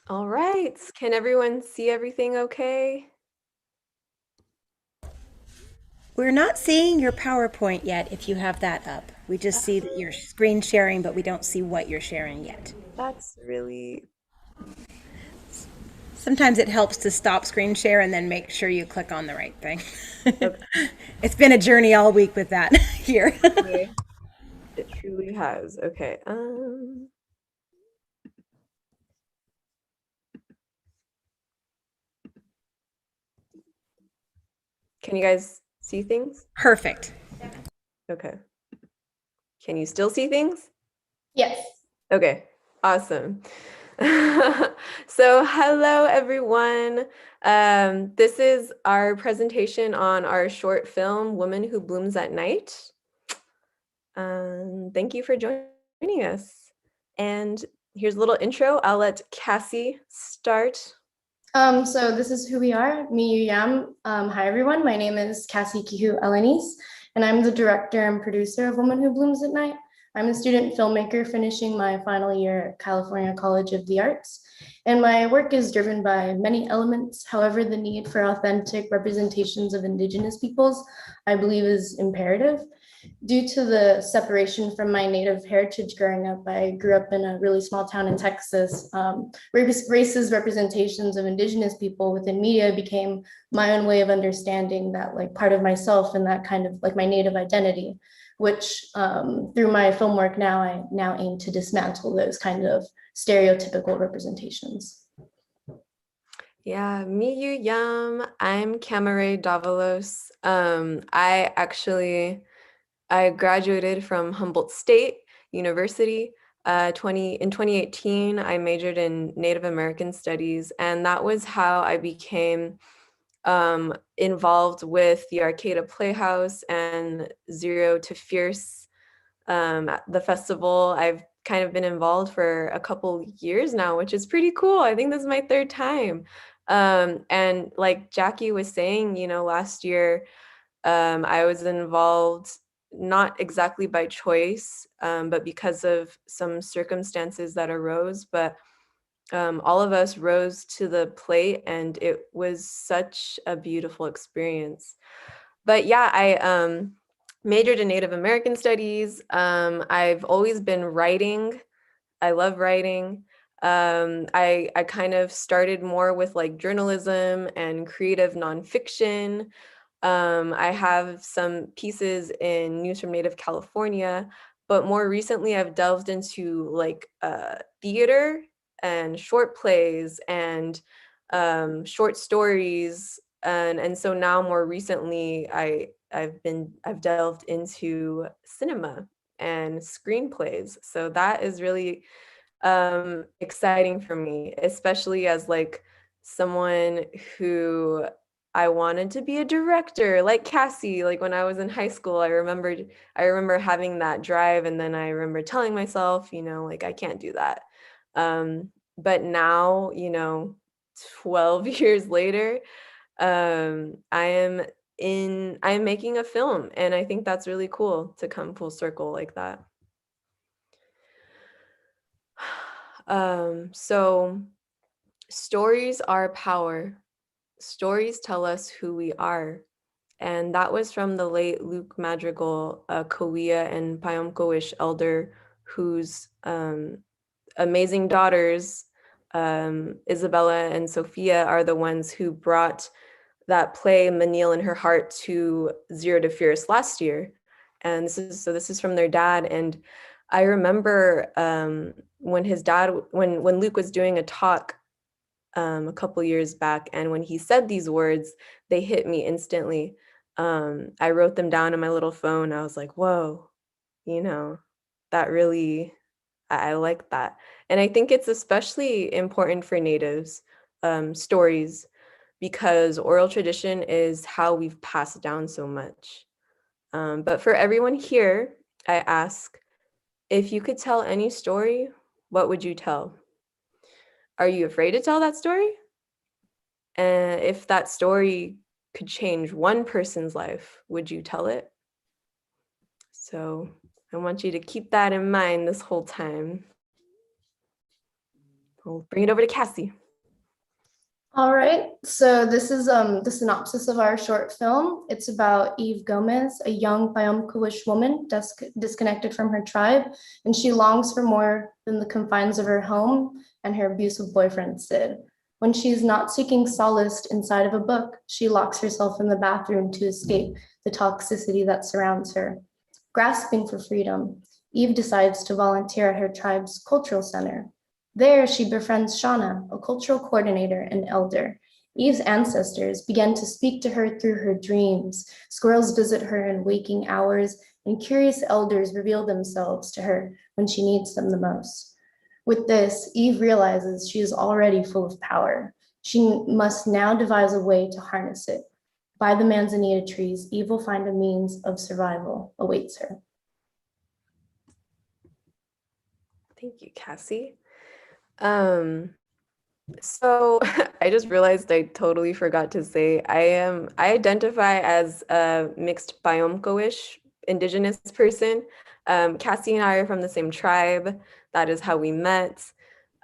All right. Can everyone see everything okay? We're not seeing your PowerPoint yet if you have that up. We just see that you're screen sharing, but we don't see what you're sharing yet. That's really Sometimes it helps to stop screen share and then make sure you click on the right thing. It's been a okay. journey all week with that here. It truly has. Okay. Can you guys see things? Perfect. Okay. Can you still see things? Yes. Okay. Awesome. So, hello everyone. This is our presentation on our short film, Woman Who Blooms at Night. Thank you for joining us. And here's a little intro. I'll let Cassie start. So this is who we are, me, you, yam. Hi, everyone. My name is Cassie Kihu Elenice, and I'm the director and producer of Woman Who Blooms at Night. I'm a student filmmaker finishing my final year at California College of the Arts, and my work is driven by many elements. However, the need for authentic representations of Indigenous peoples, I believe, is imperative. Due to the separation from my native heritage growing up, I grew up in a really small town in Texas. Racist representations of Indigenous people within media became my own way of understanding that, like, part of myself and that kind of like my native identity, which through my film work now, I now aim to dismantle those kind of stereotypical representations. Yeah, me, you, yum. I'm Camare Davalos. I graduated from Humboldt State University. 2018, I majored in Native American Studies, and that was how I became involved with the Arcata Playhouse and Zero to Fierce at the festival. I've kind of been involved for a couple years now, which is pretty cool. I think this is my third time. And like Jackie was saying, last year I was involved not exactly by choice, but because of some circumstances that arose. But all of us rose to the plate, and it was such a beautiful experience. But yeah, I majored in Native American Studies. I've always been writing. I love writing. I kind of started more with like journalism and creative nonfiction. I have some pieces in News from Native California, but more recently I've delved into like theater and short plays and short stories, and so now more recently I've delved into cinema and screenplays. So that is really exciting for me, especially as like someone who I wanted to be a director like Cassie. Like when I was in high school, I remember having that drive, and then I remember telling myself, like I can't do that. But now, 12 years later, I'm making a film, and I think that's really cool to come full circle like that. So stories are power. Stories tell us who we are. And that was from the late Luke Madrigal, a Kauai and Payamkoish elder whose amazing daughters, Isabella and Sophia, are the ones who brought that play Manil in Her Heart to Zero to Fierce last year. And this is from their dad. And I remember when his dad, when Luke was doing a talk a couple years back, and when he said these words, they hit me instantly. I wrote them down in my little phone. I was like, whoa, you know, that really, I like that. And I think it's especially important for Natives stories, because oral tradition is how we've passed down so much. But for everyone here, I ask, if you could tell any story, what would you tell? Are you afraid to tell that story? And if that story could change one person's life, would you tell it? So I want you to keep that in mind this whole time. I'll bring it over to Cassie. All right, so this is the synopsis of our short film. It's about Eve Gomez, a young Bayamkuish woman disconnected from her tribe, and she longs for more than the confines of her home and her abusive boyfriend, Sid. When she's not seeking solace inside of a book, she locks herself in the bathroom to escape the toxicity that surrounds her. Grasping for freedom, Eve decides to volunteer at her tribe's cultural center. There, she befriends Shauna, a cultural coordinator and elder. Eve's ancestors begin to speak to her through her dreams. Squirrels visit her in waking hours, and curious elders reveal themselves to her when she needs them the most. With this, Eve realizes she is already full of power. She must now devise a way to harness it. By the manzanita trees, Eve will find a means of survival awaits her. Thank you, Cassie. Um, so I just realized I totally forgot to say I identify as a mixed Biomko-ish indigenous person. Cassie and I are from the same tribe. That is how we met.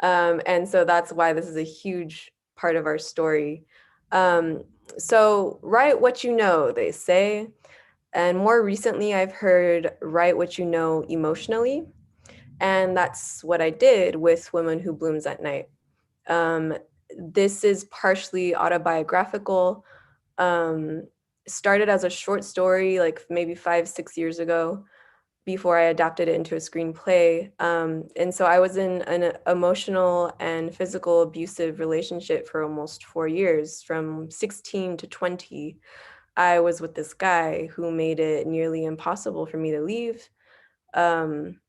And so that's why this is a huge part of our story. Um, so write what you know, they say. And more recently, I've heard write what you know emotionally. And that's what I did with Women Who Blooms at Night. Um, this is partially autobiographical. Um, Started as a short story, like maybe 5, 6 years ago, before I adapted it into a screenplay. And so I was in an emotional and physical abusive relationship for almost 4 years, from 16 to 20. I was with this guy who made it nearly impossible for me to leave. Um,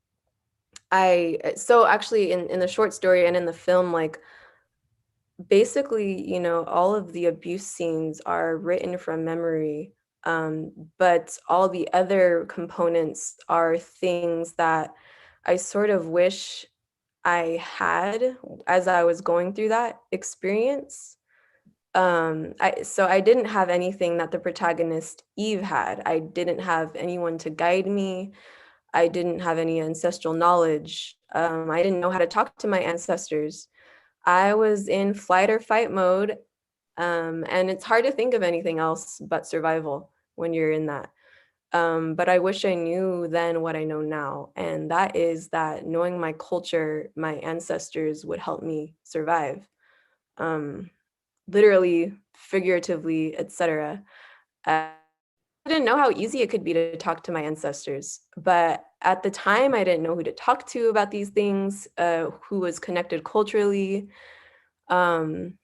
so actually in the short story and in the film, like basically, all of the abuse scenes are written from memory. But all the other components are things that I sort of wish I had as I was going through that experience. So I didn't have anything that the protagonist Eve had. I didn't have anyone to guide me. I didn't have any ancestral knowledge. I didn't know how to talk to my ancestors. I was in flight or fight mode, and it's hard to think of anything else but survival when you're in that. But I wish I knew then what I know now, and that is that knowing my culture, my ancestors would help me survive, um, literally, figuratively, etc. I didn't know how easy it could be to talk to my ancestors, but at the time, I didn't know who to talk to about these things, who was connected culturally. Um,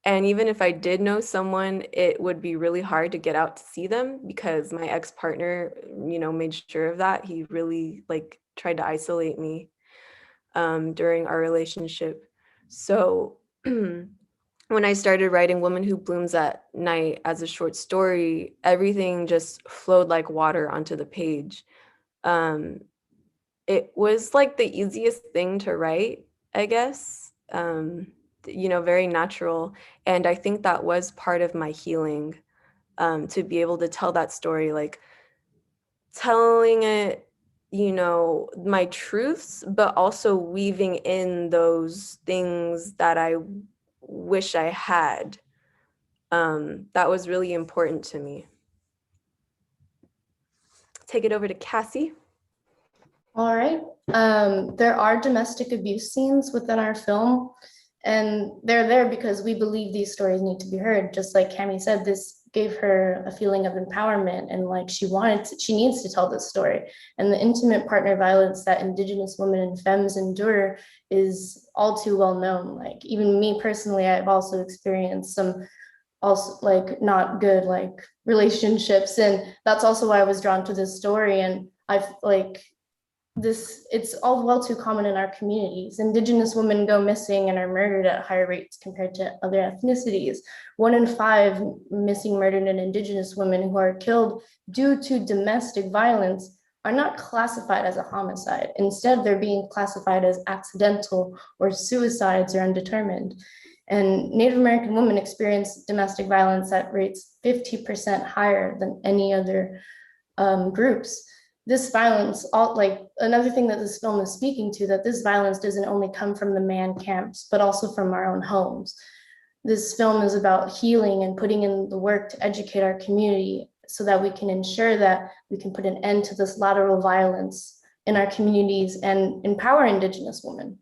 And even if I did know someone, it would be really hard to get out to see them because my ex-partner, made sure of that. He really tried to isolate me during our relationship. So when I started writing Woman Who Blooms at Night as a short story, everything just flowed like water onto the page. Um, it was like the easiest thing to write, I guess. Very natural. And I think that was part of my healing, to be able to tell that story, like telling it, my truths, but also weaving in those things that I wish I had. That was really important to me. Take it over to Cassie. All right. There are domestic abuse scenes within our film, and they're there because we believe these stories need to be heard. Just like Cami said, this gave her a feeling of empowerment, and like she needs to tell this story. And the intimate partner violence that Indigenous women and femmes endure is all too well known. Like even me personally, I've also experienced some also like not good like relationships, and that's also why I was drawn to this story. And I've like this it's all well too common in our communities. Indigenous women go missing and are murdered at higher rates compared to other ethnicities. 1 in 5 missing, murdered, and Indigenous women who are killed due to domestic violence are not classified as a homicide. Instead, they're being classified as accidental or suicides or undetermined. And Native American women experience domestic violence at rates 50% higher than any other groups. This violence, all like another thing that this film is speaking to, that this violence doesn't only come from the man camps, but also from our own homes. This film is about healing and putting in the work to educate our community so that we can ensure that we can put an end to this lateral violence in our communities and empower Indigenous women.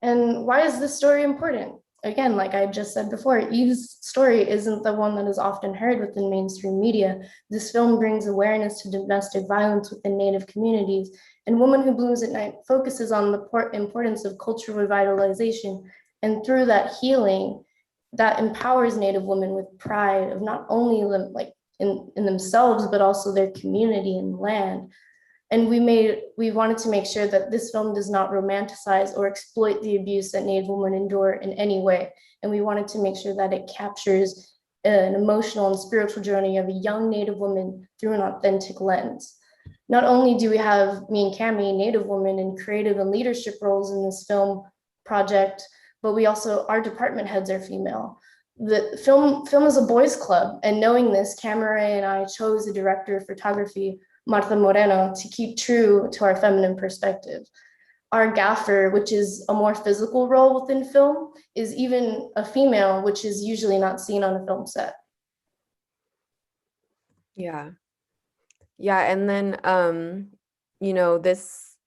And why is this story important? Again, like I just said before, Eve's story isn't the one that is often heard within mainstream media. This film brings awareness to domestic violence within Native communities, and Woman Who Blooms at Night focuses on the importance of cultural revitalization, and through that healing, that empowers Native women with pride of not only like in themselves, but also their community and land. And we wanted to make sure that this film does not romanticize or exploit the abuse that Native women endure in any way. And we wanted to make sure that it captures an emotional and spiritual journey of a young Native woman through an authentic lens. Not only do we have me and Cami, Native women, in creative and leadership roles in this film project, but we also, our department heads are female. The film is a boys club, and knowing this, Camera and I chose a director of photography, Marta Moreno, to keep true to our feminine perspective. Our gaffer, which is a more physical role within film, is even a female, which is usually not seen on a film set. Yeah. Yeah, and then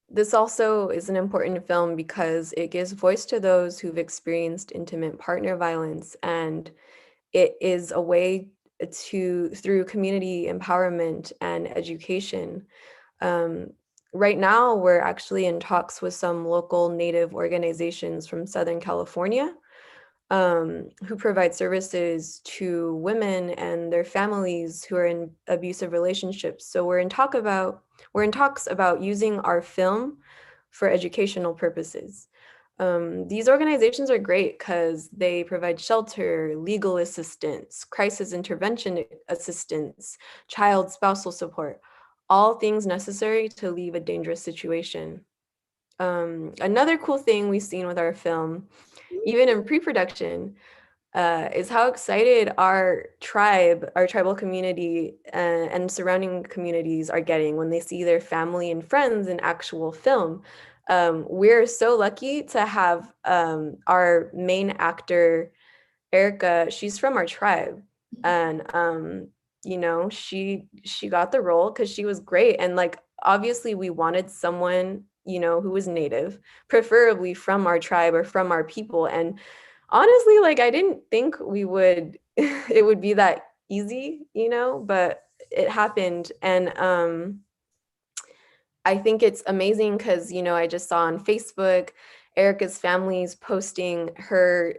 this also is an important film because it gives voice to those who've experienced intimate partner violence, and it is a way through community empowerment and education. Right now, we're actually in talks with some local Native organizations from Southern California, who provide services to women and their families who are in abusive relationships. So we're in talks about using our film for educational purposes. These organizations are great because they provide shelter, legal assistance, crisis intervention assistance, child spousal support, all things necessary to leave a dangerous situation. Another cool thing we've seen with our film, even in pre-production, is how excited our tribal community and surrounding communities are getting when they see their family and friends in actual film. We're so lucky to have our main actor, Erica. She's from our tribe, and she got the role because she was great. And like obviously, we wanted someone who was Native, preferably from our tribe or from our people. And honestly, like I didn't think we would it would be that easy, but it happened. And I think it's amazing because, I just saw on Facebook, Erica's family's posting her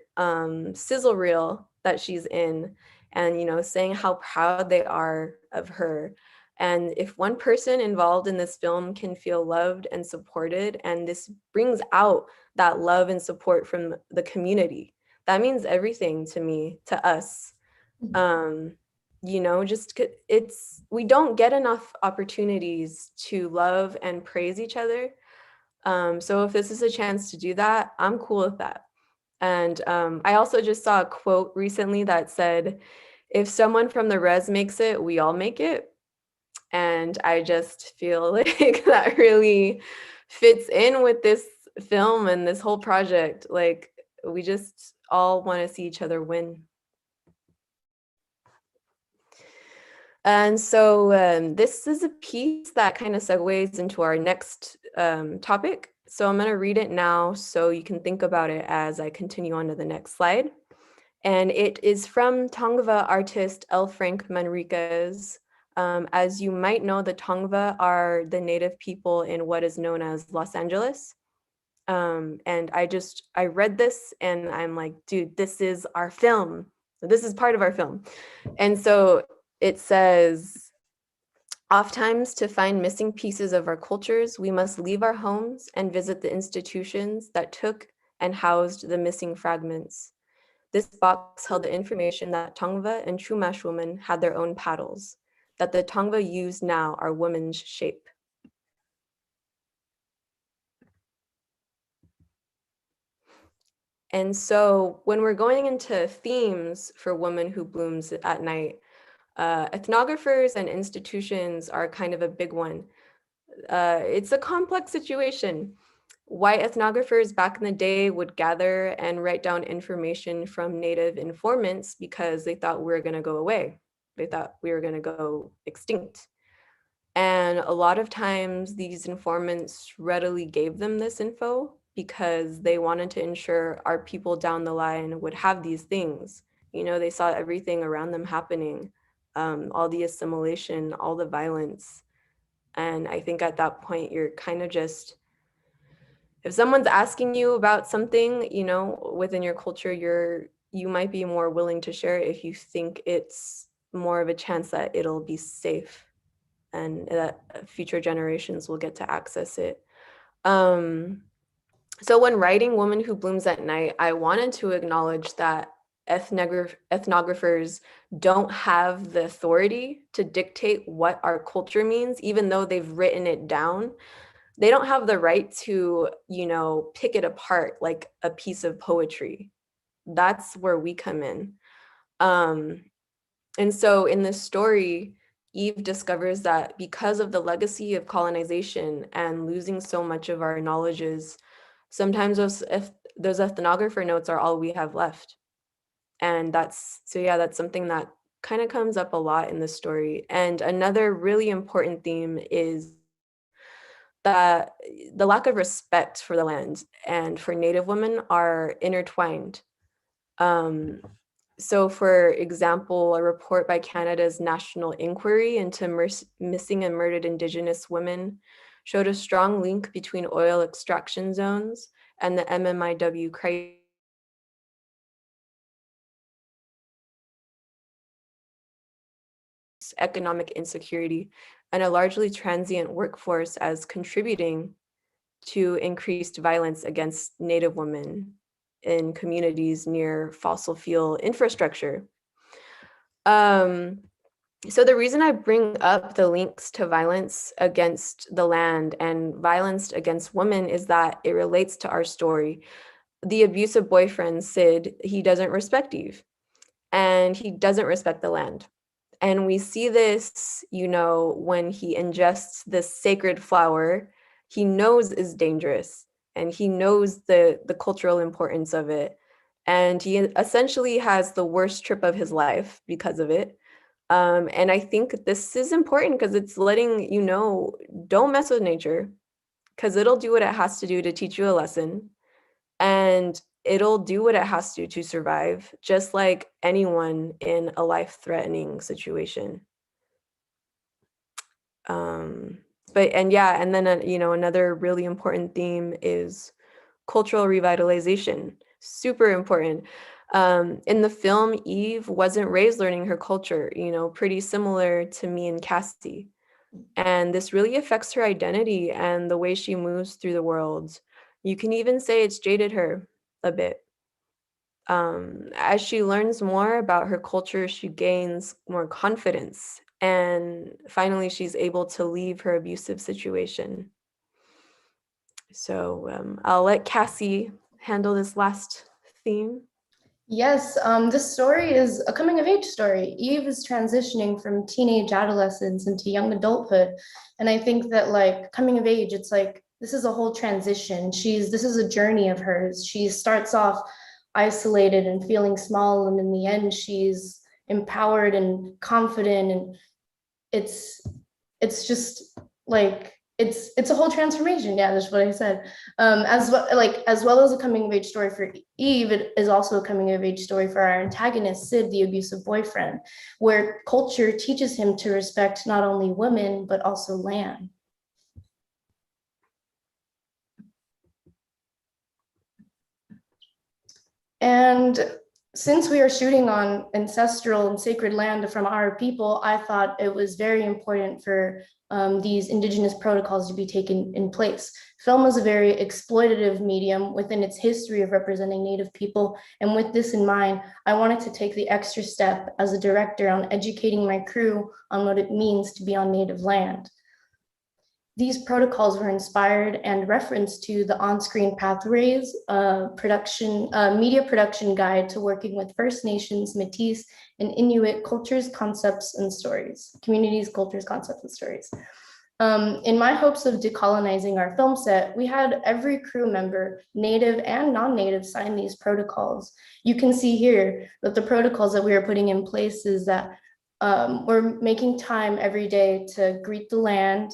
sizzle reel that she's in and, saying how proud they are of her. And if one person involved in this film can feel loved and supported, and this brings out that love and support from the community, that means everything to me, to us. We don't get enough opportunities to love and praise each other. So if this is a chance to do that, I'm cool with that. And I also just saw a quote recently that said, if someone from the res makes it, we all make it. And I just feel like that really fits in with this film and this whole project. Like we just all want to see each other win. And so this is a piece that kind of segues into our next topic. So I'm going to read it now so you can think about it as I continue on to the next slide. And it is from Tongva artist L. Frank Manriquez. As you might know, the Tongva are the native people in what is known as Los Angeles. And I read this and I'm like, dude, this is our film. This is part of our film. And so it says, oftentimes to find missing pieces of our cultures, we must leave our homes and visit the institutions that took and housed the missing fragments. This box held the information that Tongva and Chumash women had their own paddles, that the Tongva use now are women's shape. And so when we're going into themes for Woman Who Blooms at Night, ethnographers and institutions are kind of a big one. It's a complex situation. white ethnographers back in the day would gather and write down information from Native informants because they thought we were going to go away. They thought we were going to go extinct. And a lot of times these informants readily gave them this info because they wanted to ensure our people down the line would have these things. You know, they saw everything around them happening, all the assimilation, all the violence. And I think at that point, you're kind of just, if someone's asking you about something, you know, within your culture, you might be more willing to share it if you think it's more of a chance that it'll be safe and that future generations will get to access it. So when writing Woman Who Blooms at Night, I wanted to acknowledge that ethnographers don't have the authority to dictate what our culture means, even though they've written it down. They don't have the right to, you know, pick it apart like a piece of poetry. That's where we come in. And so in this story, Eve discovers that because of the legacy of colonization and losing so much of our knowledges, sometimes those ethnographer notes are all we have left. And that's something that kind of comes up a lot in this story. And another really important theme is that the lack of respect for the land and for Native women are intertwined. So for example, a report by Canada's National Inquiry into missing and murdered Indigenous women showed a strong link between oil extraction zones and the MMIW crisis, economic insecurity, and a largely transient workforce as contributing to increased violence against Native women in communities near fossil fuel infrastructure. So the reason I bring up the links to violence against the land and violence against women is that it relates to our story. The abusive boyfriend, Sid, he doesn't respect Eve and he doesn't respect the land. And we see this, you know, when he ingests this sacred flower he knows is dangerous and he knows the cultural importance of it. And he essentially has the worst trip of his life because of it. And I think this is important because it's letting you know, don't mess with nature because it'll do what it has to do to teach you a lesson. And it'll do what it has to survive, just like anyone in a life-threatening situation. And then you know, another really important theme is cultural revitalization. Super important. In the film, Eve wasn't raised learning her culture, you know, pretty similar to me and Cassie. And this really affects her identity and the way she moves through the world. You can even say it's jaded her a bit. As she learns more about her culture, she gains more confidence. And finally, she's able to leave her abusive situation. So I'll let Cassie handle this last theme. Yes, this story is a coming of age story. Eve is transitioning from teenage adolescence into young adulthood. And I think that like coming of age, it's like, this is a whole transition. This is a journey of hers. She starts off isolated and feeling small. And in the end, she's empowered and confident. And it's just like, it's a whole transformation. Yeah, that's what I said. As well as a coming of age story for Eve, it is also a coming of age story for our antagonist, Sid, the abusive boyfriend, where culture teaches him to respect not only women, but also land. And since we are shooting on ancestral and sacred land from our people, I thought it was very important for these indigenous protocols to be taken in place. Film is a very exploitative medium within its history of representing Native people. And with this in mind, I wanted to take the extra step as a director on educating my crew on what it means to be on Native land. These protocols were inspired and referenced to the On-Screen Pathways media production guide to working with First Nations, Métis, and Inuit cultures, concepts, and stories, communities, cultures, concepts, and stories. In my hopes of decolonizing our film set, we had every crew member, native and non-native, sign these protocols. You can see here that the protocols that we are putting in place is that we're making time every day to greet the land,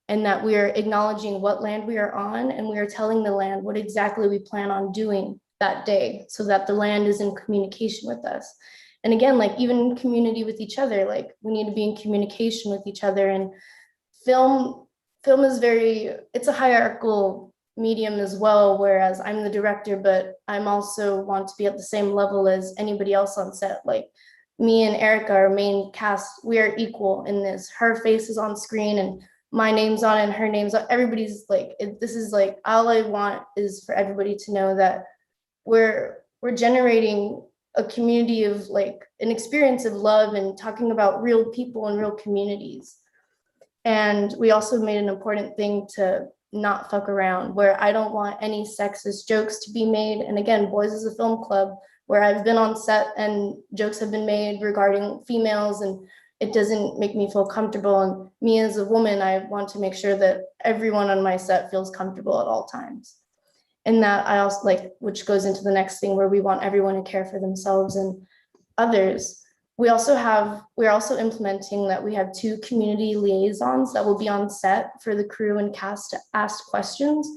and that we are acknowledging what land we are on, and we are telling the land what exactly we plan on doing that day so that the land is in communication with us. And again, like even in community with each other, like we need to be in communication with each other. And film film is it's a hierarchical medium as well, whereas I'm the director, but I'm also want to be at the same level as anybody else on set. Like me and Erica, our main cast, we are equal in this. Her face is on screen and my name's on it and her name's on. Everybody's like this is like all I want is for everybody to know that we're generating a community of like an experience of love and talking about real people and real communities. And we also made an important thing to not fuck around, where I don't want any sexist jokes to be made. And again, Boys is a Film Club, where I've been on set and jokes have been made regarding females, and it doesn't make me feel comfortable. And me as a woman, I want to make sure that everyone on my set feels comfortable at all times. And that I also like, which goes into the next thing where we want everyone to care for themselves and others. We're also implementing that we have 2 community liaisons that will be on set for the crew and cast to ask questions.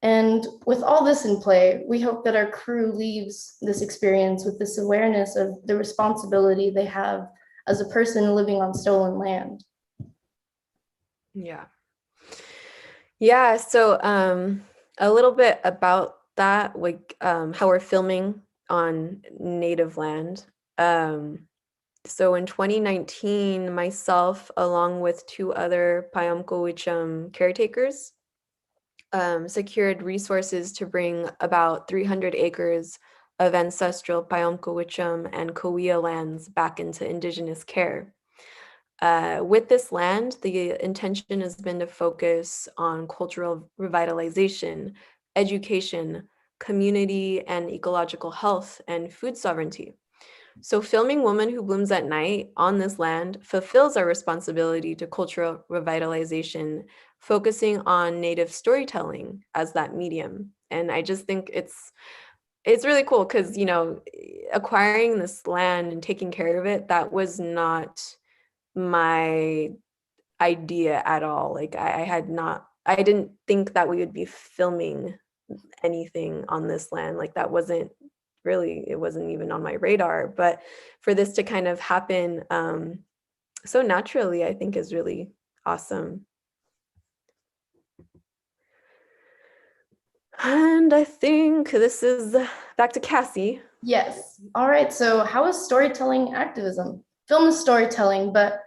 And with all this in play, we hope that our crew leaves this experience with this awareness of the responsibility they have as a person living on stolen land. Yeah. Yeah, so a little bit about that, like how we're filming on native land. So in 2019, myself, along with 2 other Payamco caretakers, secured resources to bring about 300 acres of ancestral Payamco and Kauai lands back into Indigenous care. With this land, the intention has been to focus on cultural revitalization, education, community and ecological health, and food sovereignty. So filming Woman Who Blooms at Night on this land fulfills our responsibility to cultural revitalization, focusing on Native storytelling as that medium. And I just think it's really cool because, you know, acquiring this land and taking care of it, that was not my idea at all. Like I didn't think that we would be filming anything on this land. Like that wasn't really, it wasn't even on my radar. But for this to kind of happen so naturally, I think is really awesome. And I think this is back to Cassie. Yes. All right. So, how is storytelling activism? Film is storytelling, but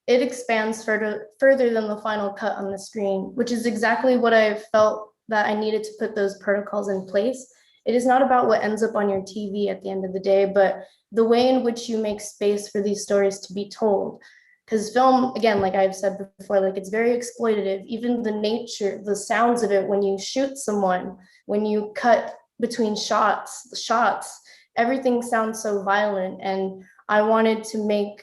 it expands further than the final cut on the screen, which is exactly what I felt that I needed to put those protocols in place. It is not about what ends up on your TV at the end of the day, but the way in which you make space for these stories to be told. Because film, again, like I've said before, like it's very exploitative. Even the nature, the sounds of it when you shoot someone, when you cut between shots, everything sounds so violent. And I wanted to make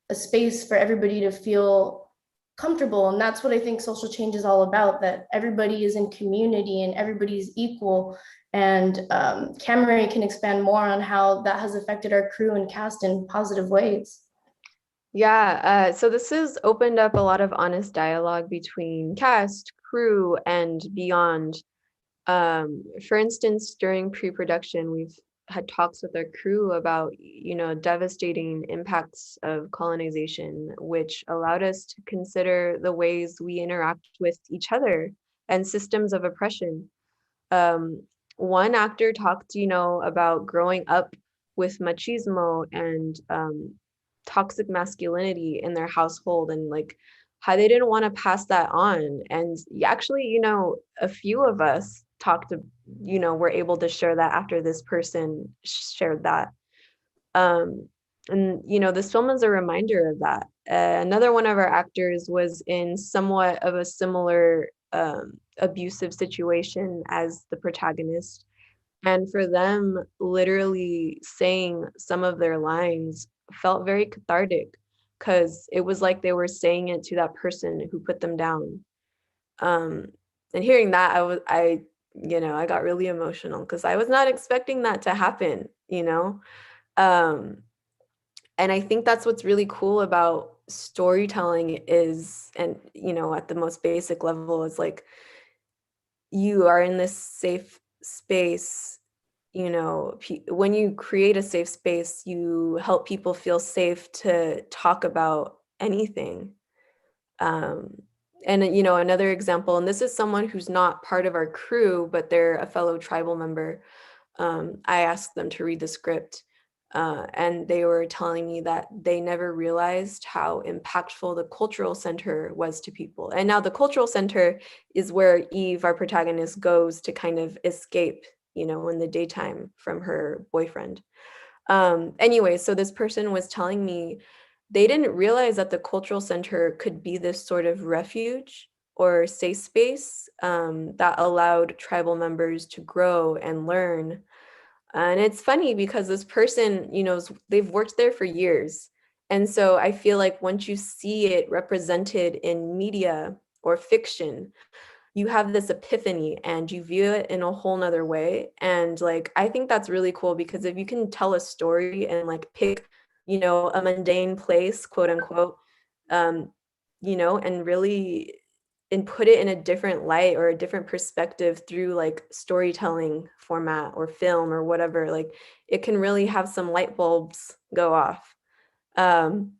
a space for everybody to feel comfortable. And that's what I think social change is all about, that everybody is in community and everybody's equal. And Cameron can expand more on how that has affected our crew and cast in positive ways. Yeah, so this has opened up a lot of honest dialogue between cast, crew, and beyond. For instance, during pre-production, we've had talks with our crew about, you know, devastating impacts of colonization, which allowed us to consider the ways we interact with each other and systems of oppression. Um, One actor talked, you know, about growing up with machismo and toxic masculinity in their household and like how they didn't want to pass that on. And actually, you know, a few of us talked to, you know, were able to share that after this person shared that. Um, and, you know, this film is a reminder of that. Another one of our actors was in somewhat of a similar abusive situation as the protagonist. And for them, literally saying some of their lines felt very cathartic because it was like they were saying it to that person who put them down. Um, and hearing that, I got really emotional because I was not expecting that to happen, you know? Um, and I think that's what's really cool about storytelling is, and, at the most basic level is like, you are in this safe space, when you create a safe space, you help people feel safe to talk about anything. Um, and another example, and this is someone who's not part of our crew, but they're a fellow tribal member. I asked them to read the script, and they were telling me that they never realized how impactful the cultural center was to people. And now the cultural center is where Eve, our protagonist, goes to kind of escape, in the daytime from her boyfriend. Anyway, so this person was telling me they didn't realize that the cultural center could be this sort of refuge or safe space that allowed tribal members to grow and learn. And it's funny because this person, they've worked there for years. And so I feel like once you see it represented in media or fiction, you have this epiphany and you view it in a whole nother way. And like, I think that's really cool because if you can tell a story and like pick, a mundane place, quote unquote, um, and really and put it in a different light or a different perspective through like storytelling format or film or whatever, like it can really have some light bulbs go off. Um,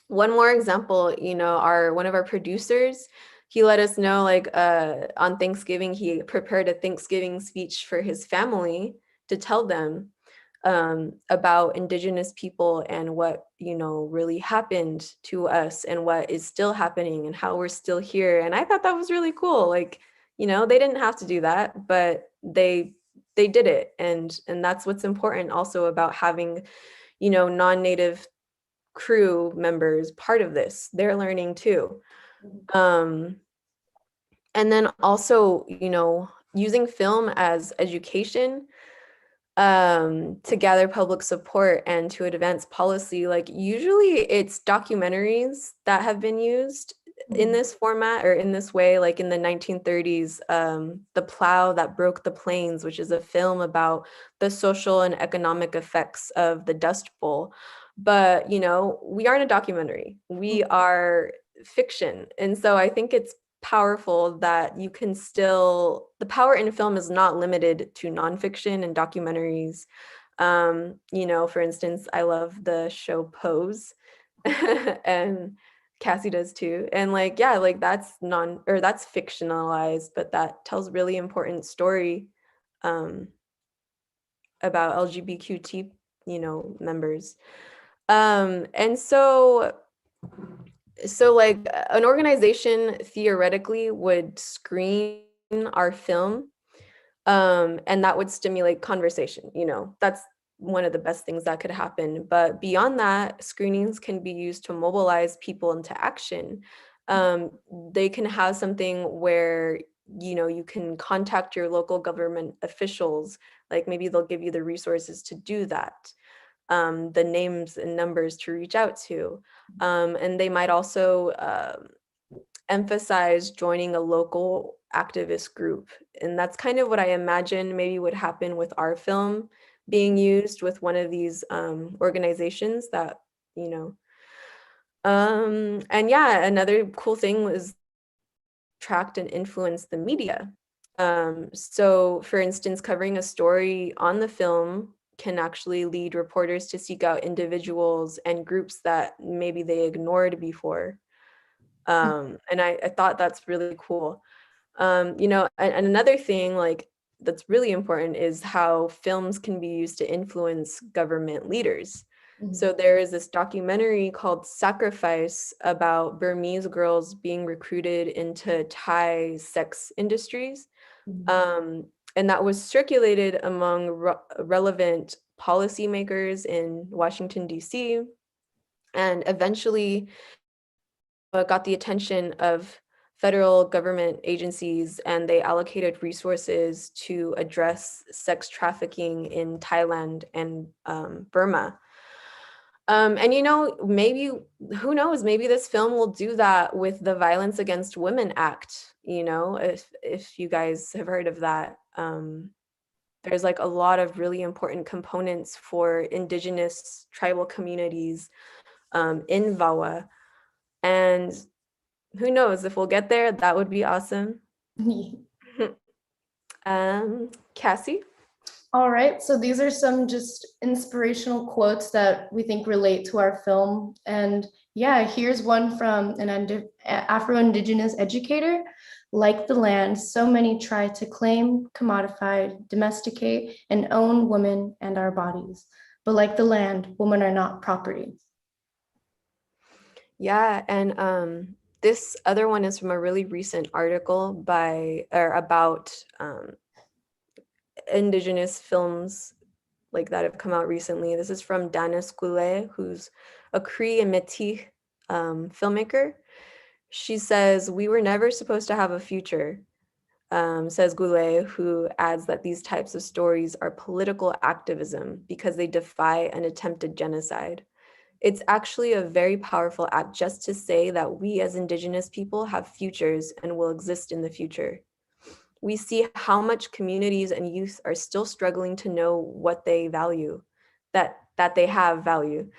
One more example, our one of our producers, he let us know like on Thanksgiving, he prepared a Thanksgiving speech for his family to tell them about Indigenous people and what, really happened to us and what is still happening and how we're still here. And I thought that was really cool. Like, they didn't have to do that, but they did it. And that's what's important also about having, non-native crew members part of this. They're learning too. Um, and then also, using film as education to gather public support and to advance policy. Like usually it's documentaries that have been used in this format or in this way. Like in the 1930s, The Plow That Broke the Plains, which is a film about the social and economic effects of the Dust Bowl. But, we aren't a documentary. We are fiction. And so I think it's powerful that you can still, the power in film is not limited to nonfiction and documentaries. For instance, I love the show Pose and Cassie does too. And like, yeah, like that's that's fictionalized, but that tells really important story um, about LGBTQ, members. And so like an organization theoretically would screen our film, and that would stimulate conversation. That's one of the best things that could happen. But beyond that, screenings can be used to mobilize people into action. They can have something where you can contact your local government officials, like maybe they'll give you the resources to do that, the names and numbers to reach out to. And they might also emphasize joining a local activist group. And that's kind of what I imagine maybe would happen with our film being used with one of these organizations that, you know. And yeah, another cool thing was attract and influence the media. So for instance, covering a story on the film can actually lead reporters to seek out individuals and groups that maybe they ignored before. And I thought that's really cool. And another thing like that's really important is how films can be used to influence government leaders. So there is this documentary called Sacrifice about Burmese girls being recruited into Thai sex industries. And that was circulated among relevant policymakers in Washington, D.C. And eventually got the attention of federal government agencies, and they allocated resources to address sex trafficking in Thailand and Burma. And maybe, who knows, maybe this film will do that with the Violence Against Women Act, if you guys have heard of that. There's like a lot of really important components for indigenous tribal communities in VAWA. And who knows, if we'll get there, that would be awesome. Cassie? All right, so these are some just inspirational quotes that we think relate to our film. And yeah, here's one from an Afro-Indigenous educator. Like the land, so many try to claim, commodify, domesticate, and own women and our bodies. But like the land, women are not property. Yeah, and this other one is from a really recent article about indigenous films like that have come out recently. This is from Dana Skule, who's a Cree and Métis filmmaker. She says, "We were never supposed to have a future," says Goulet, who adds that these types of stories are political activism because they defy an attempted genocide. It's actually a very powerful act just to say that we as Indigenous people have futures and will exist in the future. We see how much communities and youth are still struggling to know what they value, that they have value.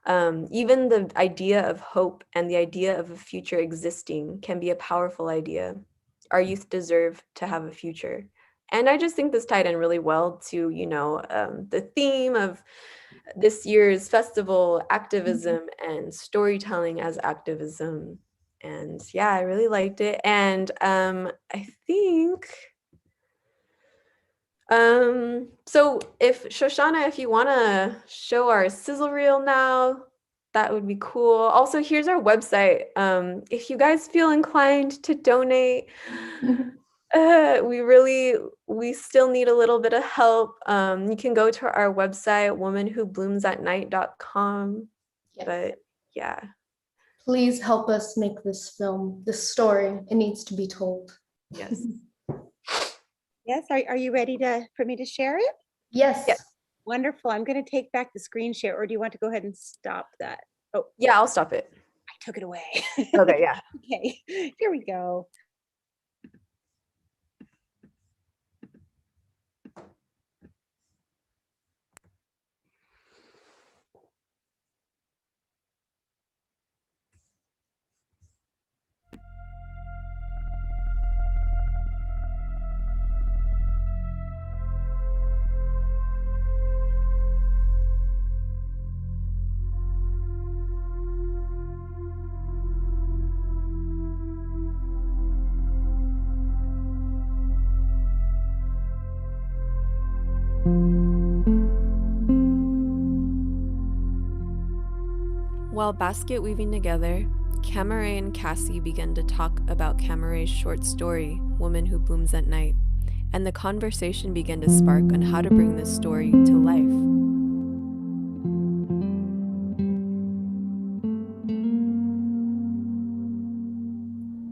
Even the idea of hope and the idea of a future existing can be a powerful idea. Our youth deserve to have a future. And I just think this tied in really well to, the theme of this year's festival, activism and storytelling as activism. And yeah, I really liked it. And I think so if Shoshana, if you want to show our sizzle reel now, that would be cool. Also, here's our website. If you guys feel inclined to donate, we still need a little bit of help. You can go to our website, womanwhobloomsatnight.com. Yes. But yeah. Please help us make this film, this story. It needs to be told. Yes. Yes, are you ready for me to share it? Yes. Yes. Wonderful. I'm going to take back the screen share, or do you want to go ahead and stop that? Oh, yeah, I'll stop it. I took it away. Okay, yeah. Okay, here we go. While basket weaving together, Camaray and Cassie began to talk about Camaray's short story, Woman Who Blooms at Night, and the conversation began to spark on how to bring this story to life.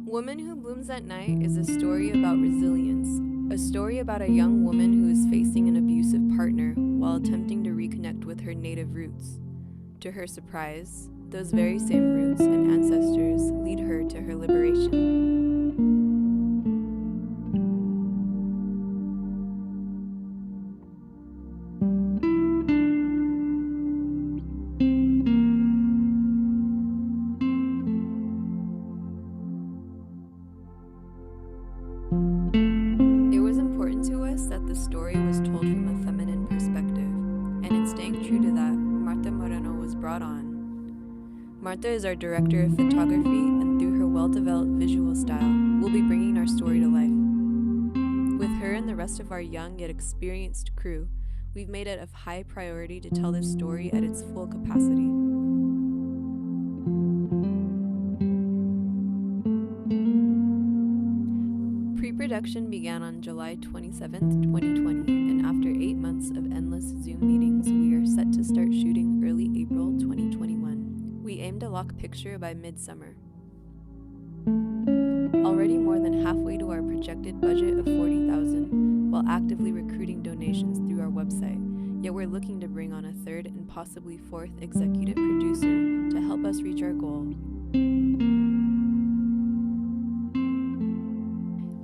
Woman Who Blooms at Night is a story about resilience, a story about a young woman who is facing an abusive partner while attempting to reconnect with her native roots. To her surprise, those very same roots and ancestors lead her to her liberation. It was important to us that the story was told from a feminine perspective, and in staying true to that, Marta Moreno was brought on. Marta is our director of photography, and through her well-developed visual style, we'll be bringing our story to life. With her and the rest of our young yet experienced crew, we've made it of high priority to tell this story at its full capacity. Pre-production began on July 27th, 2020, and after 8 months of endless Zoom meetings, we are set to start shooting early April 2021. We aim to lock picture by midsummer. Already more than halfway to our projected budget of $40,000, while actively recruiting donations through our website, yet we're looking to bring on a third and possibly fourth executive producer to help us reach our goal.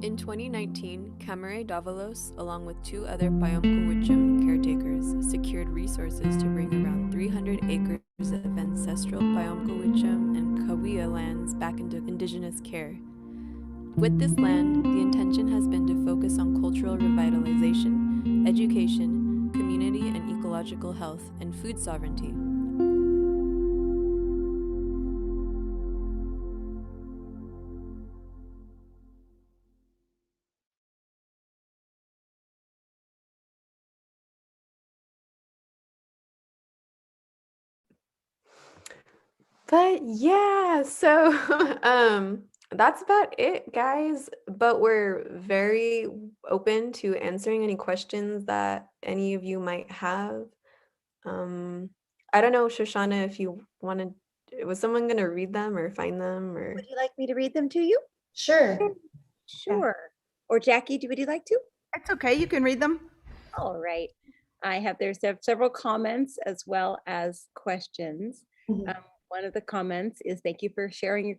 In 2019, Camere Davalos, along with 2 other Payamkuwichim caretakers, secured resources to bring around 300 acres of ancestral Payamkuwichim and Kawiya lands back into indigenous care. With this land, the intention has been to focus on cultural revitalization, education, community and ecological health, and food sovereignty. But yeah, so that's about it, guys. But we're very open to answering any questions that any of you might have. I don't know, Shoshana, if you wanted, was someone gonna read them or find them or? Would you like me to read them to you? Sure. Sure. Or Jackie, would you like to? It's okay, you can read them. All right. There's several comments as well as questions. Mhm. One of the comments is thank you for sharing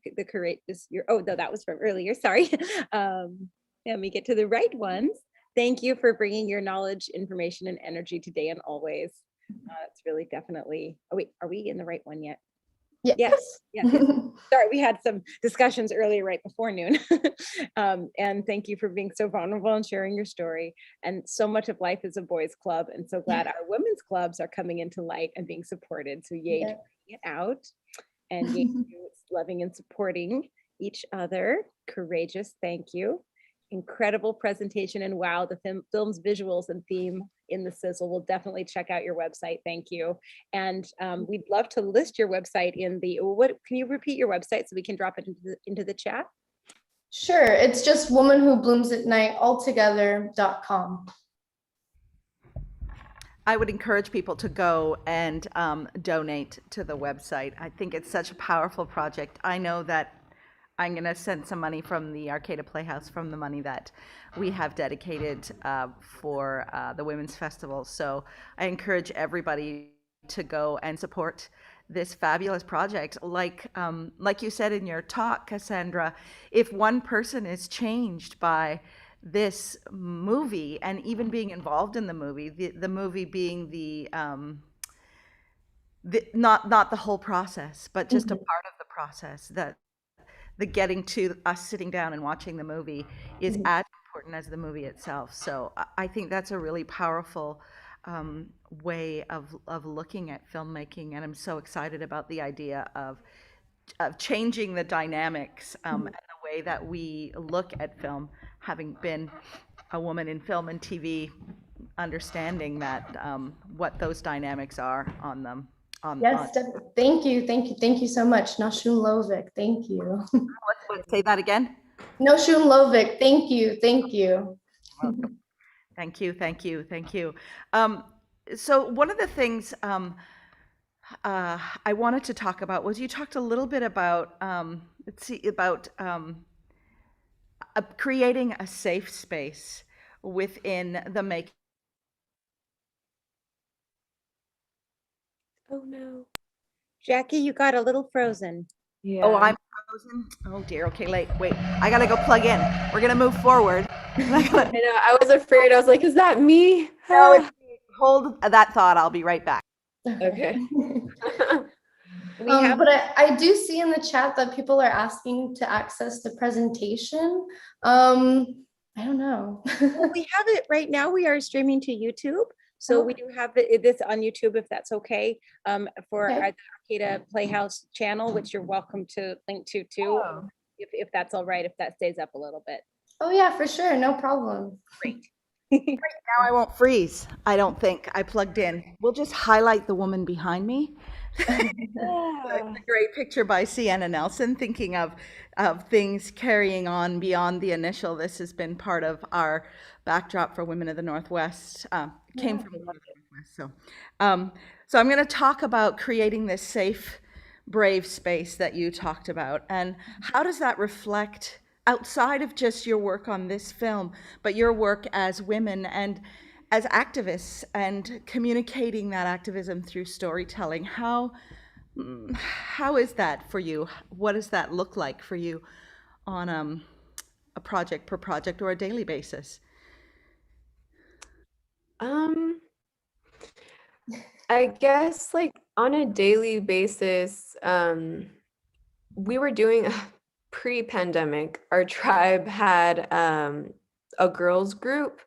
oh no, that was from earlier, sorry. Let me get to the right ones. Thank you for bringing your knowledge, information, and energy today and always. It's really definitely, oh wait, are we in the right one yet? Yes. Yes. Sorry, we had some discussions earlier right before noon. And thank you for being so vulnerable and sharing your story. And so much of life is a boys' club. And so glad our women's clubs are coming into light and being supported. So yay, to bring it out. And yay, to loving and supporting each other. Courageous, thank you. Incredible presentation, and wow, the film's visuals and theme in the sizzle. We'll definitely check out your website. Thank you. And we'd love to list your website in the, can you repeat your website so we can drop it into the chat? Sure. It's just womanwhobloomsatnightaltogether.com. I would encourage people to go and donate to the website. I think it's such a powerful project. I know that I'm going to send some money from the Arcata Playhouse from the money that we have dedicated for the Women's Festival. So I encourage everybody to go and support this fabulous project. Like you said in your talk, Cassandra, if one person is changed by this movie and even being involved in the movie, the movie being not the whole process, but just a part of the process, that the getting to us sitting down and watching the movie is as important as the movie itself. So I think that's a really powerful way of looking at filmmaking, and I'm so excited about the idea of changing the dynamics and the way that we look at film, having been a woman in film and TV, understanding that what those dynamics are on them. Yes, thank you so much. Noshun Lovic, thank you. Say that again. Noshun Lovic, thank you. Welcome. Thank you. So one of the things I wanted to talk about was, you talked a little bit about creating a safe space within the making. Oh no. Jackie, you got a little frozen. Yeah. Oh, I'm frozen. Oh dear. Okay, wait. I gotta go plug in. We're gonna move forward. I know. I was afraid. I was like, "Is that me?" No, hold that thought. I'll be right back. Okay. But I do see in the chat that people are asking to access the presentation. I don't know. Well, we have it right now. We are streaming to YouTube. So we do have this on YouTube, if that's okay, for our Arcata Playhouse channel, which you're welcome to link to too, if that's all right, if that stays up a little bit. Oh yeah, for sure. No problem. Great. Now I won't freeze. I don't think. I plugged in. We'll just highlight the woman behind me. A great picture by Sienna Nelson, thinking of things carrying on beyond the initial. This has been part of our backdrop for Women of the Northwest. Came from the Northwest. So I'm going to talk about creating this safe, brave space that you talked about, and how does that reflect outside of just your work on this film, but your work as women, and as activists and communicating that activism through storytelling, how is that for you? What does that look like for you on a project per project or a daily basis? Um, I guess like on a daily basis, we were doing pre-pandemic, our tribe had a girls group,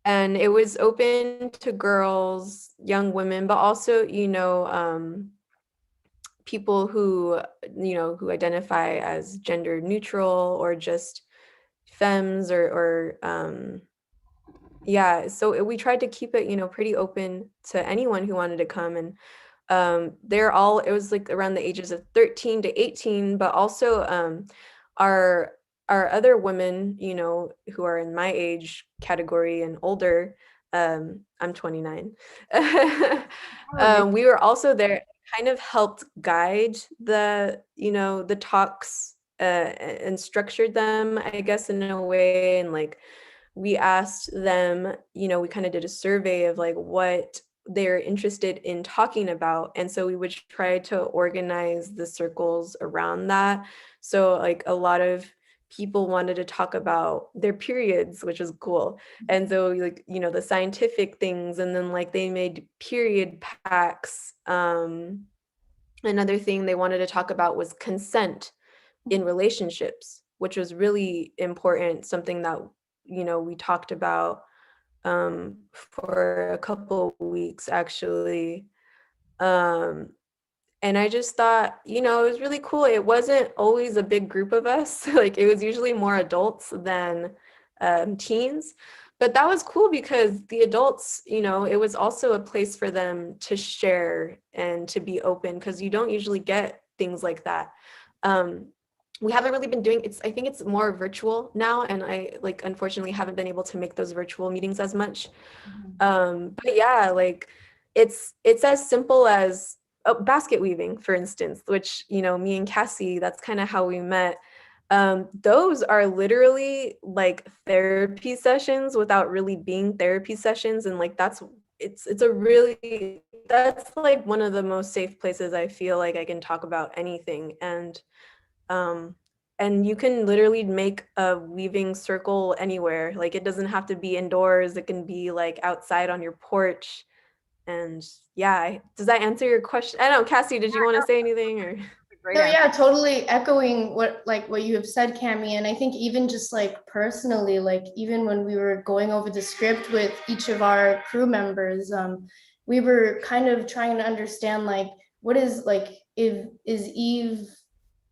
and it was open to girls, young women, but also, people who, who identify as gender neutral or just femmes or yeah, so we tried to keep it, pretty open to anyone who wanted to come. And they're all, it was like around the ages of 13 to 18, but also our our other women, who are in my age category and older, I'm 29. We were also there, kind of helped guide the talks, and structured them, I guess, in a way. And like we asked them, we kind of did a survey of like what they're interested in talking about. And so we would try to organize the circles around that. So like a lot of people wanted to talk about their periods, which was cool. And so like, the scientific things, and then like they made period packs. Another thing they wanted to talk about was consent in relationships, which was really important, something that we talked about for a couple of weeks actually. um and I just thought, it was really cool. It wasn't always a big group of us. Like it was usually more adults than teens. But that was cool because the adults, it was also a place for them to share and to be open, because you don't usually get things like that. We haven't really been doing I think it's more virtual now, and I like unfortunately haven't been able to make those virtual meetings as much. But yeah, like it's as simple as basket weaving, for instance, which, me and Cassie, that's kind of how we met. Those are literally like therapy sessions without really being therapy sessions. And like it's a really, that's like one of the most safe places I feel like I can talk about anything. Um and you can literally make a weaving circle anywhere. Like it doesn't have to be indoors, it can be like outside on your porch. And yeah, does that answer your question? I don't know, Cassie, did you want to say anything? Or Great No, answer. yeah, totally echoing what you have said, Cami. And I think even just like personally, like even when we were going over the script with each of our crew members, we were kind of trying to understand like what is like if is Eve,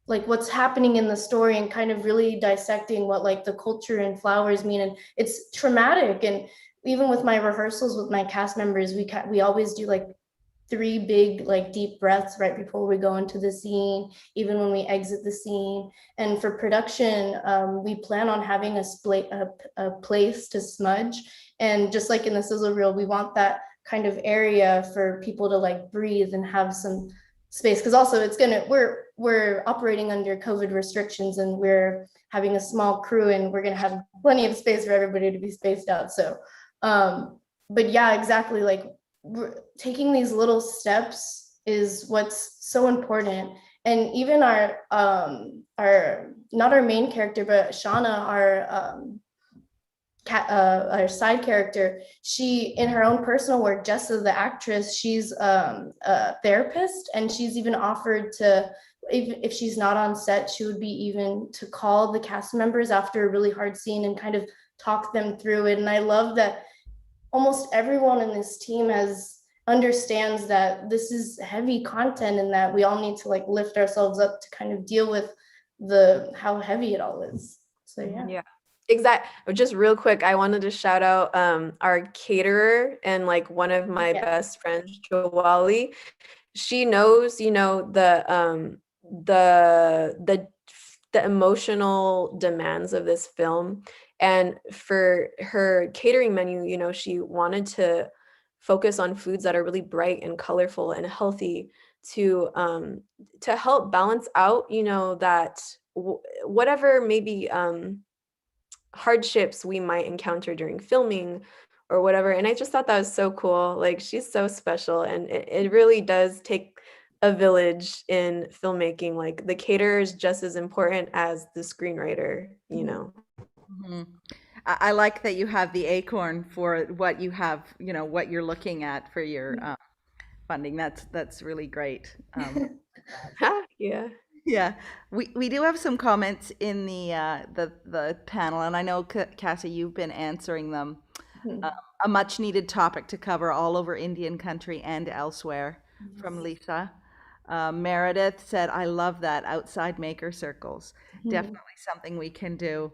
like what's happening in the story, and kind of really dissecting what like the culture and flowers mean. And it's traumatic. And even with my rehearsals with my cast members, we always do like 3 big like deep breaths right before we go into the scene, even when we exit the scene. And for production, we plan on having a place to smudge. And just like in the sizzle reel, we want that kind of area for people to like breathe and have some space, because also we're operating under COVID restrictions, and we're having a small crew, and we're going to have plenty of space for everybody to be spaced out. So but yeah, exactly, like taking these little steps is what's so important. And even our not our main character, but Shauna, our side character, she, in her own personal work, Jessa the actress, she's a therapist, and she's even offered to, if she's not on set, she would be even to call the cast members after a really hard scene and kind of talk them through it. And I love that almost everyone in this team understands that this is heavy content, and that we all need to like lift ourselves up to kind of deal with how heavy it all is. So yeah. Exactly. Just real quick, I wanted to shout out our caterer and like one of my best friends, Joali. She knows, the emotional demands of this film. And for her catering menu, she wanted to focus on foods that are really bright and colorful and healthy to help balance out, that whatever maybe hardships we might encounter during filming, or whatever. And I just thought that was so cool. Like she's so special, and it really does take a village in filmmaking. Like the caterer is just as important as the screenwriter, you know. Mhm. I like that you have the acorn for what you have, what you're looking at for your funding. That's really great. Yeah. Yeah, we do have some comments in the panel, and I know Cassie, you've been answering them. Uh, Mhm. a much needed topic to cover all over Indian country and elsewhere, from Lisa. Meredith said, "I love that outside maker circles. Mhm. Definitely something we can do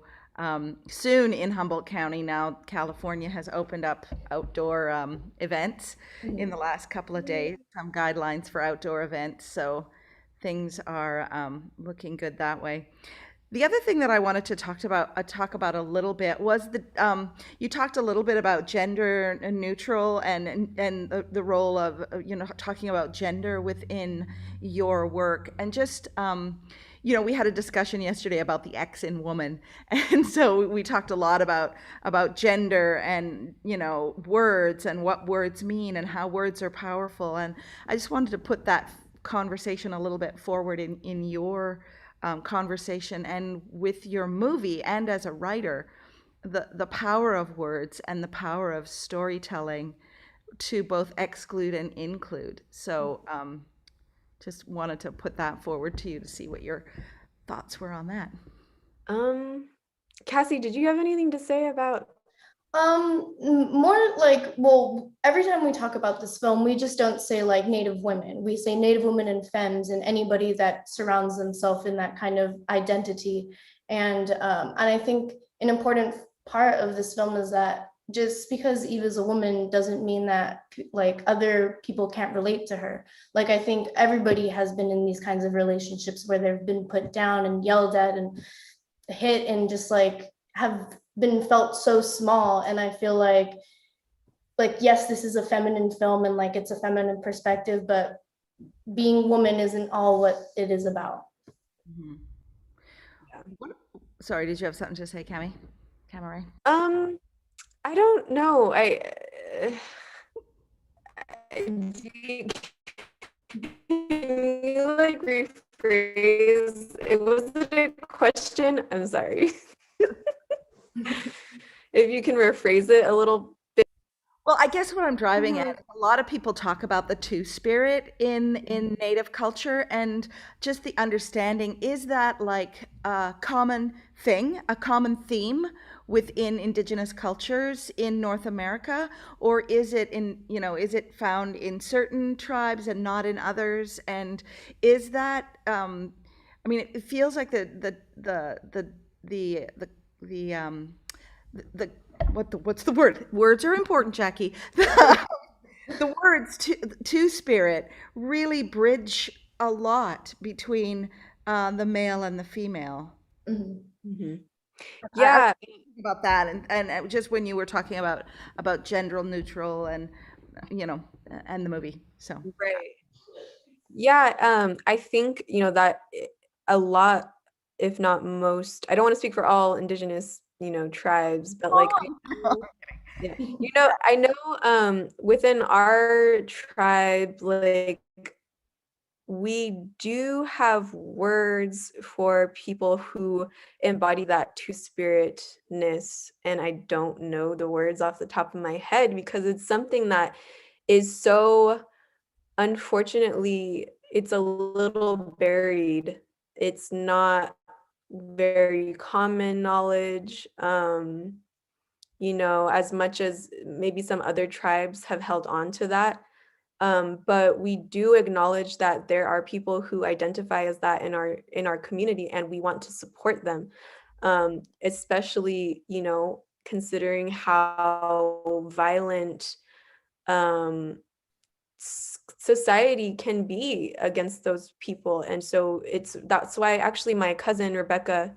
soon in Humboldt County. Now California has opened up outdoor events in the last couple of days. Some guidelines for outdoor events, so things are looking good that way." The other thing that I wanted to talk about a little bit was you talked a little bit about gender neutral and the role of talking about gender within your work, and just we had a discussion yesterday about the X in woman, and so we talked a lot about gender and words and what words mean and how words are powerful, and I just wanted to put that conversation a little bit forward in your conversation and with your movie, and as a writer, the power of words and the power of storytelling to both exclude and include. So just wanted to put that forward to you to see what your thoughts were on that. Um, Cassie, did you have anything to say about? More like, well, every time we talk about this film, we just don't say like Native women. We say Native women and femmes and anybody that surrounds themselves in that kind of identity. And I think an important part of this film is that just because Eve is a woman doesn't mean that like other people can't relate to her. Like I think everybody has been in these kinds of relationships where they've been put down and yelled at and hit and just like have been felt so small. And I feel like yes, this is a feminine film and like it's a feminine perspective, but being woman isn't all what it is about. Mhm. What, sorry, did you have something to say, Camaray? Um, I don't know. Can you like rephrase? It wasn't a question. I'm sorry. If you can rephrase it a little bit. Well, I guess what I'm driving at, Mhm. a lot of people talk about the two spirit in Native culture, and just the understanding, is that like a common thing, a common theme within Indigenous cultures in North America, or is it is it found in certain tribes and not in others? And is that I mean, it feels like the what's the word? Words are important, Jackie. The words to spirit really bridge a lot between the male and the female. Mhm. Mhm. I was Yeah, thinking about that, and just when you were talking about gender neutral and you know and the movie. So right. Yeah, I think, that a lot, if not most, I don't want to speak for all indigenous, tribes, but like I do, yeah. I know within our tribe, like we do have words for people who embody that two-spiritness, and I don't know the words off the top of my head because it's something that is so, unfortunately, it's a little buried. It's not very common knowledge, as much as maybe some other tribes have held on to that. But we do acknowledge that there are people who identify as that in our community, and we want to support them, especially, considering how violent society can be against those people. And so that's why actually my cousin Rebecca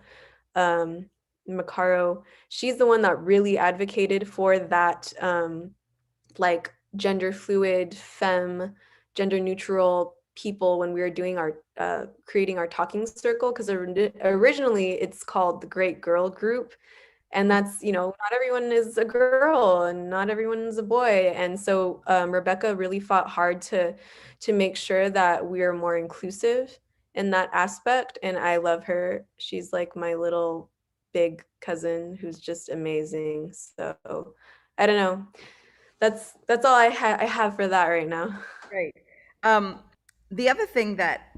um, Macaro, she's the one that really advocated for that, like gender fluid, femme, gender neutral people when we were doing our creating our talking circle, because originally it's called the Great Girl Group, And that's, not everyone is a girl and not everyone's a boy. And so Rebecca really fought hard to make sure that we are more inclusive in that aspect. And I love her. She's like my little big cousin who's just amazing. So I don't know. That's all I have for that right now. Great. The other thing that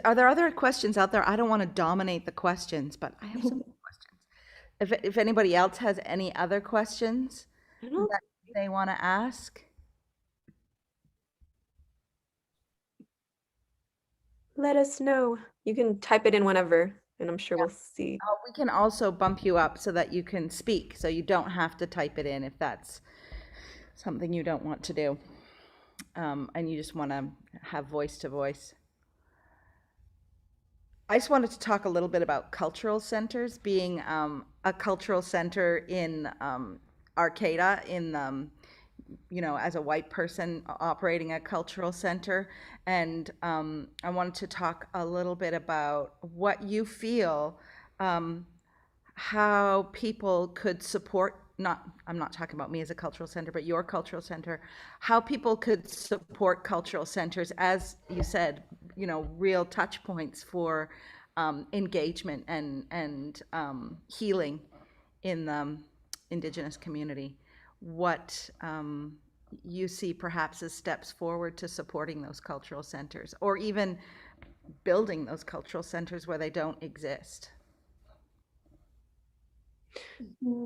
are there other questions out there? I don't want to dominate the questions, but I have some questions. If anybody else has any other questions I don't that they want to ask, let us know. You can type it in whenever, and I'm sure we'll see. we can also bump you up so that you can speak, so you don't have to type it in if that's something you don't want to do, and you just want to have voice to voice. I just wanted to talk a little bit about cultural centers, being a cultural center in Arcata, as a white person operating a cultural center. And I wanted to talk a little bit about what you feel, how people could support, I'm not talking about me as a cultural center, but your cultural center, how people could support cultural centers, as you said, real touch points for engagement and healing in the Indigenous community. What you see perhaps as steps forward to supporting those cultural centers, or even building those cultural centers where they don't exist.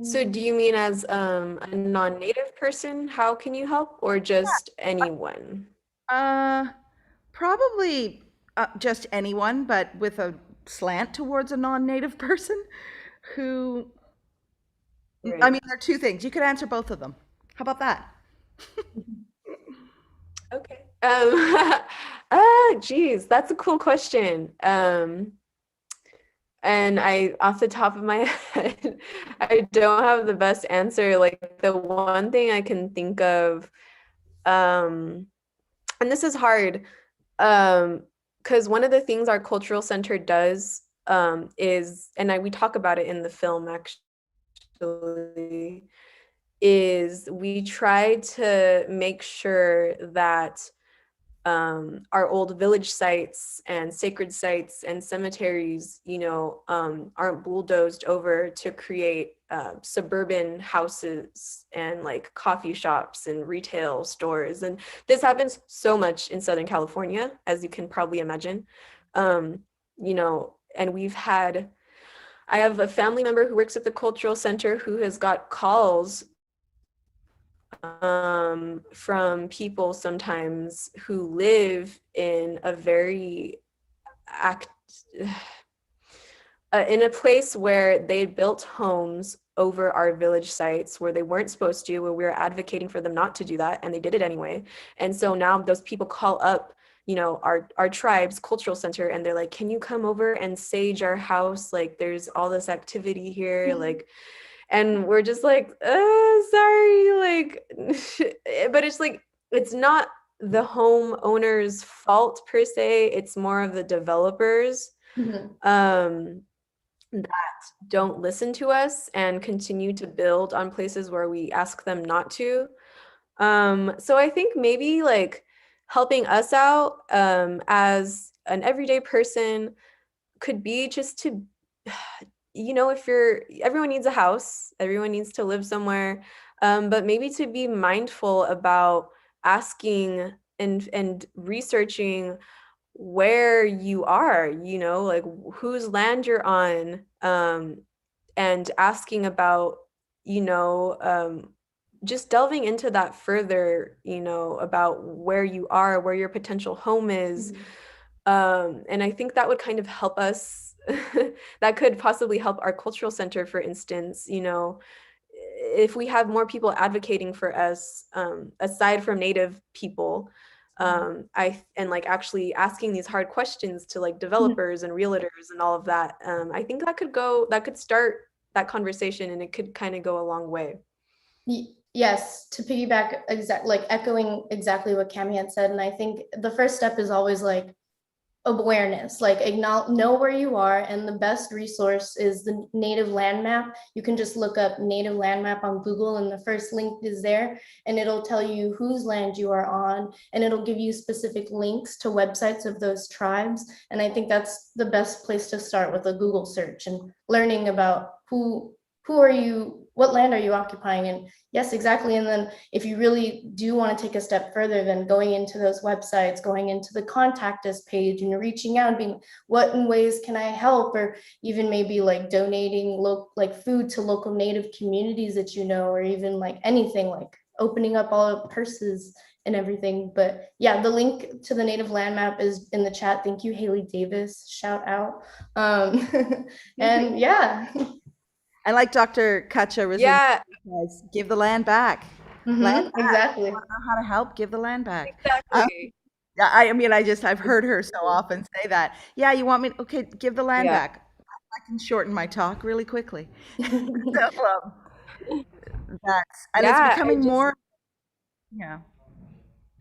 So do you mean as a non-native person, how can you help, or just anyone? Probably just anyone, but with a slant towards a non-native person who, Right. I mean, there are two things. You could answer both of them. How about that? Okay. Geez, that's a cool question. And off the top of my head, I don't have the best answer. Like the one thing I can think of, and this is hard, because one of the things our cultural center does is, and we talk about it in the film actually, is we try to make sure that our old village sites and sacred sites and cemeteries, aren't bulldozed over to create suburban houses and like coffee shops and retail stores. And this happens so much in Southern California, as you can probably imagine. And I have a family member who works at the cultural center who has got calls from people sometimes who live in a very in a place where they built homes over our village sites where they weren't supposed to, where we were advocating for them not to do that, and they did it anyway. And so now those people call up, our tribe's cultural center, and they're like, can you come over and sage our house? Like there's all this activity here, like, and we're just like, sorry, like, but it's like, it's not the homeowner's fault per se, it's more of the developers that don't listen to us and continue to build on places where we ask them not to. So I think maybe like helping us out as an everyday person could be just to, everyone needs a house, everyone needs to live somewhere, but maybe to be mindful about asking and researching where you are, like whose land you're on, and asking about, just delving into that further, about where you are, where your potential home is. And I think that would kind of help us. That could possibly help our cultural center, for instance, if we have more people advocating for us, aside from Native people, and like actually asking these hard questions to like developers and realtors and all of that. I think that could start that conversation, and it could kind of go a long way. Yes, to piggyback, echoing exactly what Cami had said. And I think the first step is always like awareness, like know where you are. And the best resource is the native land map. You can just look up native land map on Google, and the first link is there, and it'll tell you whose land you are on, and it'll give you specific links to websites of those tribes. And I think that's the best place to start, with a Google search and learning about who are you, what land are you occupying? And yes, exactly. And then if you really do want to take a step further, then going into those websites, going into the contact us page and reaching out and being, what in ways can I help? Or even maybe like donating like food to local native communities that you know, or even like anything, like opening up all purses and everything. But yeah, the link to the native land map is in the chat. Thank you, Haley Davis, shout out. And yeah. And like Dr. Katja was, Yeah, give the land back. Land back. Exactly. You want to know how to help? Give the land back. exactly. Yeah, I mean, I've heard her so often say that. Yeah, you want me? Okay, give the land Yeah. back. I can shorten my talk really quickly. So, and Yeah, it's becoming more. Yeah.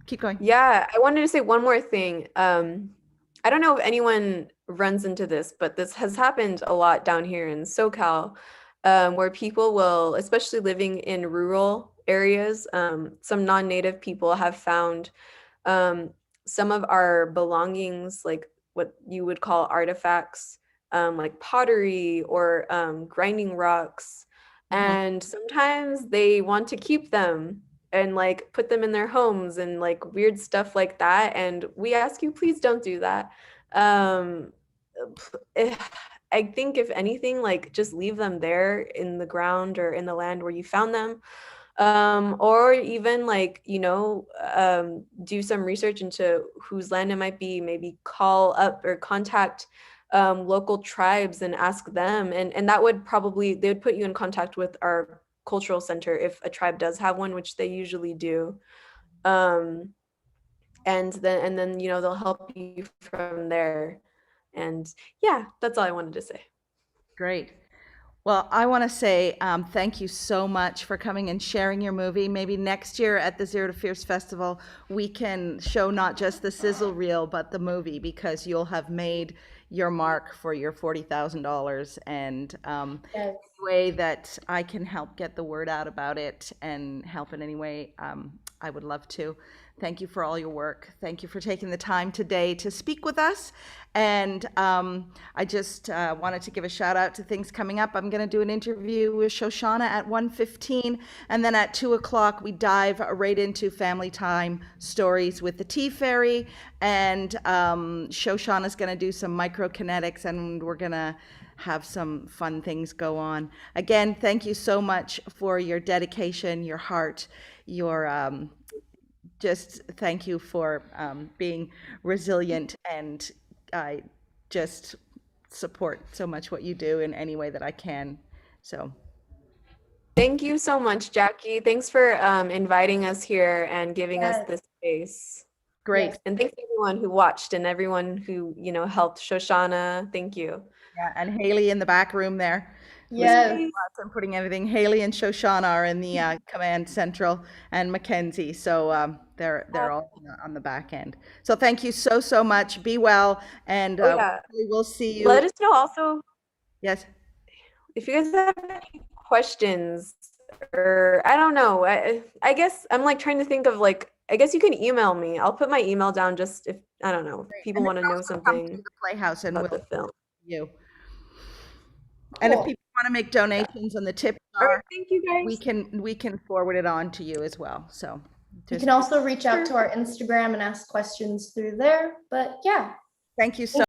Keep going. Yeah, I wanted to say one more thing. I don't know if anyone runs into this, but this has happened a lot down here in SoCal, where people will, especially living in rural areas, some non-native people have found some of our belongings, like what you would call artifacts, like pottery or grinding rocks. And sometimes they want to keep them and like put them in their homes and like weird stuff like that. And we ask you, please don't do that. Um, I think if anything, like just leave them there in the ground or in the land where you found them. Or even like, do some research into whose land it might be, maybe call up or contact local tribes and ask them. And that would probably, they would put you in contact with our cultural center if a tribe does have one, which they usually do. And then they'll help you from there. And yeah, that's all I wanted to say. Great. Well, I want to say thank you so much for coming and sharing your movie. Maybe next year at the Zero to Fierce Festival, we can show not just the sizzle reel, but the movie, because you'll have made your mark for your $40,000. And Yes. any way that I can help get the word out about it and help in any way, I would love to. Thank you for all your work. Thank you for taking the time today to speak with us. And I just wanted to give a shout out to things coming up. I'm going to do an interview with Shoshana at 1:15, and then at 2 o'clock we dive right into family time stories with the Tea Fairy. And Shoshana's going to do some microkinetics, and we're going to have some fun things go on. Again, thank you so much for your dedication, your heart, your just thank you for being resilient, and I just support so much what you do in any way that I can. So Thank you so much, Jackie. Thanks for inviting us here and giving us this space. great. Yes. And thanks to everyone who watched and everyone who, helped. Shoshana, thank you. Yeah, and Haley in the back room there. Yes. I'm putting everything. Haley and Shoshana are in the command central, and Mackenzie. So they're all on the back end. So thank you so much. Be well, and we'll see you. Let us know also Yes. if you guys have any questions, or I don't know. I guess I'm like trying to think of like, I guess you can email me. I'll put my email down just if, I don't know, people want to know something To the Playhouse and about we'll the film. you. And if Cool. people want to make donations on the tip All jar, right, thank you guys. we can forward it on to you as well. So You can also reach out to our Instagram and ask questions through there. But yeah. thank you so